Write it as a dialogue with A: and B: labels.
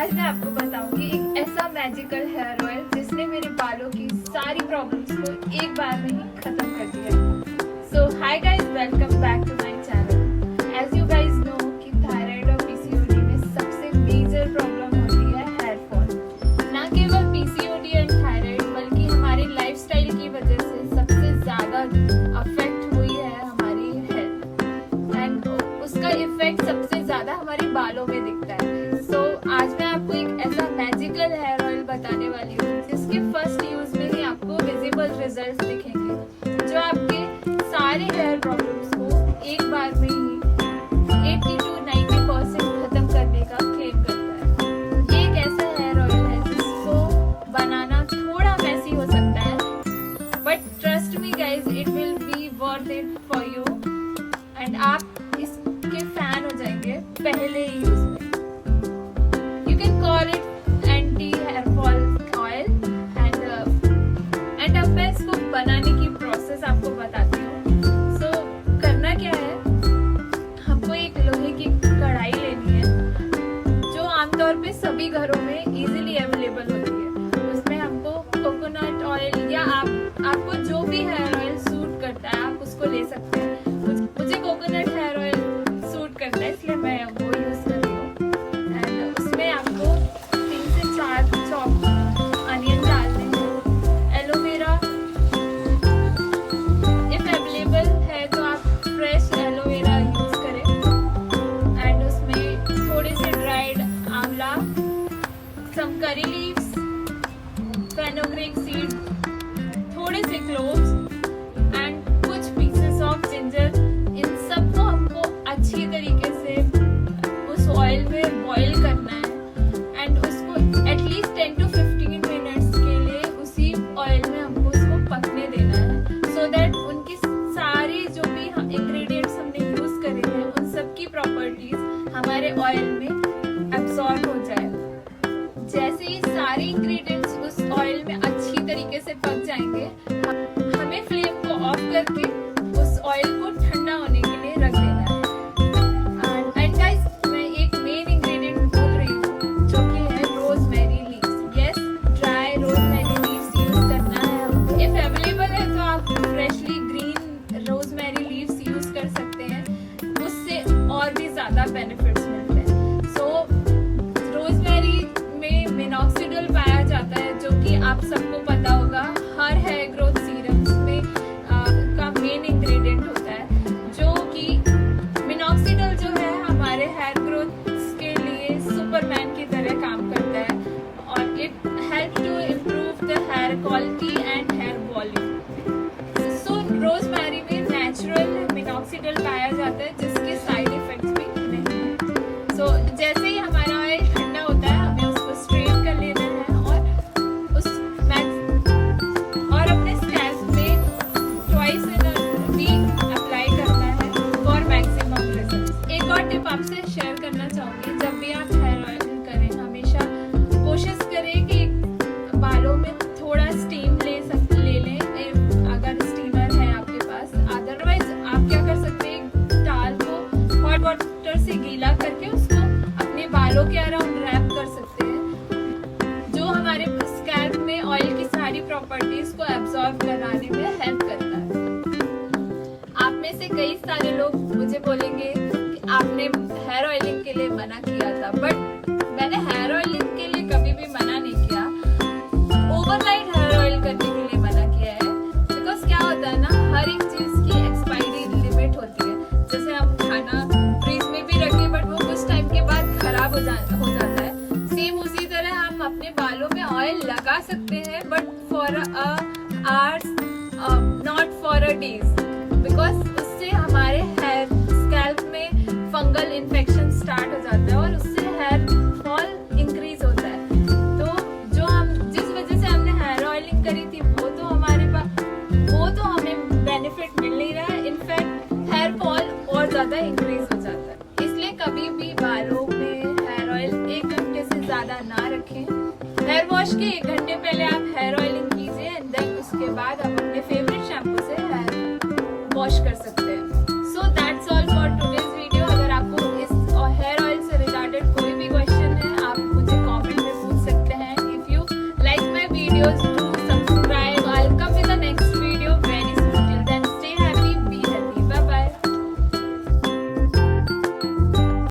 A: आज मैं आपको बताऊंगी एक ऐसा मैजिकल हेयर ऑयल जिसने मेरे बालों की सारी प्रॉब्लम्स को एक बार में ही खत्म कर दिया। So hi guys, welcome back to my channel. As you guys know कि थायराइड और पीसीओडी में सबसे मेजर प्रॉब्लम होती है हेयर फॉल। ना केवल पीसीओडी एंड थायराइड बल्कि हमारी लाइफस्टाइल की वजह से सबसे ज्यादा अफेक्ट हुई है हमारी हेल्थ एंड उसका इफेक्ट सबसे ज्यादा हमारे बालों में दिखता है। आज मैं आपको एक ऐसा मैजिकल हेयर ऑयल बताने वाली हूँ जिसके फर्स्ट यूज में ही आपको विजिबल रिजल्ट्स दिखेंगे, जो आपके सारे हेयर प्रॉब्लम्स को एक बार में ही 80 to 90% खत्म करने का क्लेम करता है। ये एक ऐसा हेयर ऑयल है जिसको बनाना थोड़ा मैसी हो सकता है, but trust me guys, it will be worth it for you and आप इसके फैन हो जाएंगे पहले ही यूज में। You can call it anti hair fall oil and अब मैं इसको बनाने की प्रोसेस आपको बताती हूँ। So करना क्या है, हमको एक लोहे की कढ़ाई लेनी है जो आमतौर पे सभी घरों में इजीली अवेलेबल होती है। उसमें हमको कोकोनट ऑयल या आपको जो भी हेयर ऑयल सूट करता है आप उसको ले सकते हैं। मुझे कोकोनट हेयर ऑयल सूट करता है इसलिए मैं वो यूज कर रही हूँ। आपको 3 से 4 चॉप अनियन डालने हैं। एलोवेरा इफ अवेलेबल है तो आप फ्रेश एलोवेरा यूज करें एंड उसमें थोड़े से ड्राइड आंवला, सम करी लीव्स, फेनुग्रीक सीड, थोड़े से क्लोव्स एंड कुछ पीसेस ऑफ जिंजर। इन सबको हमको अच्छी तरीके से उस ऑयल में बॉईल करना है एंड उसको एटलीस्ट 10 to 15 मिनट्स के लिए उसी ऑयल में हमको उसको पकने देना है, सो दैट उनकी सारी जो भी इंग्रेडिएंट्स हमने यूज करे हैं उन सब की प्रॉपर्टीज हमारे ऑयल में एब्सॉर्ब हो जाए। जैसे ही सारे इंग्रेडिएंट्स उस ऑयल में अच्छी तरीके से पक जाएंगे, हमें फ्लेम को ऑफ करके उस ऑयल को ठंडा होने के लिए रख देना है। एंड गाइस, मैं एक मेन इंग्रेडिएंट बोल रही हूँ जो कि है rosemary leaves. Yes, dry rosemary leaves use करना है। इफ अवेलेबल है तो आप freshly green rosemary leaves use कर सकते हैं, उससे और भी ज्यादा बेनिफिट्स मिलते हैं। सो रोजमेरी में मिनॉक्सिडिल पाया जाता है जो कि आप सबको पता होगा हर हेयर ग्रोथ सीरम्स में का मेन इंग्रेडिएंट होता है, जो कि मिनॉक्सिडिल जो है हमारे हेयर ग्रोथ के लिए सुपरमैन की तरह काम करता है और it help to improve the hair quality and hair volume. So rosemary में नेचुरल मिनॉक्सिडिल पाया जाता है जिसके साइड इफेक्ट्स भी नहीं है। सो जैसे ही हमारा ऑयल ठंडा होता है हमें उसको स्ट्रेन कर लेना है और अपने स्कैल्प में twice in a week apply करना है फॉर मैक्सिमम रिजल्ट्स। एक और टिप आपसे शेयर करना चाहूँगी, जब भी आप हेयर ऑयल करें हमेशा कोशिश करें कि बालों में थोड़ा स्टीम ले लें अगर स्टीमर है आपके पास। अदरवाइज आप क्या कर सकते हैं, टाल को हॉट वाटर से गीला करके उसको अपने बालों के अराउंड रैप कर सकते हैं, जो हमारे स्कैल्प में ऑयल की सारी प्रॉपर्टीज को एब्जॉर्ब कराने में हेल्प करता है। आप में से कई सारे लोग मुझे बोलेंगे कि आपने हेयर ऑयलिंग के लिए मना किया था, बट मैंने हेयर ऑयलिंग के लिए कभी भी मना नहीं किया। ओवरनाइट हेयर ऑयल करने के लिए मना किया है, बिकॉज क्या होता है ना, हर एक चीज की एक्सपायरी लिमिट होती है। जैसे हम खाना फ्रीज में भी रखें बट वो कुछ टाइम के बाद खराब हो जाता है, सेम उसी तरह हम अपने बालों में ऑयल लगा सकते हैं but for hours not for a days, because उससे हमारे हेयर स्कैल्प में फंगल इन्फेक्शन स्टार्ट हो जाता है और उससे हेयर फॉल इंक्रीज होता है। तो जो हम जिस वजह से हमने हेयर ऑयलिंग करी थी वो तो हमें बेनिफिट मिल नहीं रहा है, इनफैक्ट हेयर फॉल और ज्यादा इंक्रीज हो जाता है। इसलिए कभी भी बालों में हेयर ऑयल 1 घंटे से ज्यादा ना रखें। हेयर वॉश के 1 घंटे पहले आप हेयर ऑयलिंग कीजिए एंड देन उसके बाद आप अपने फेवरेट शैम्पू से हेयर वॉश कर सकते हैं। So that's all for today's video. अगर आपको इस हेयर ऑयल से रिगार्डेड कोई भी क्वेश्चन है आप मुझे कमेंट वीडियोस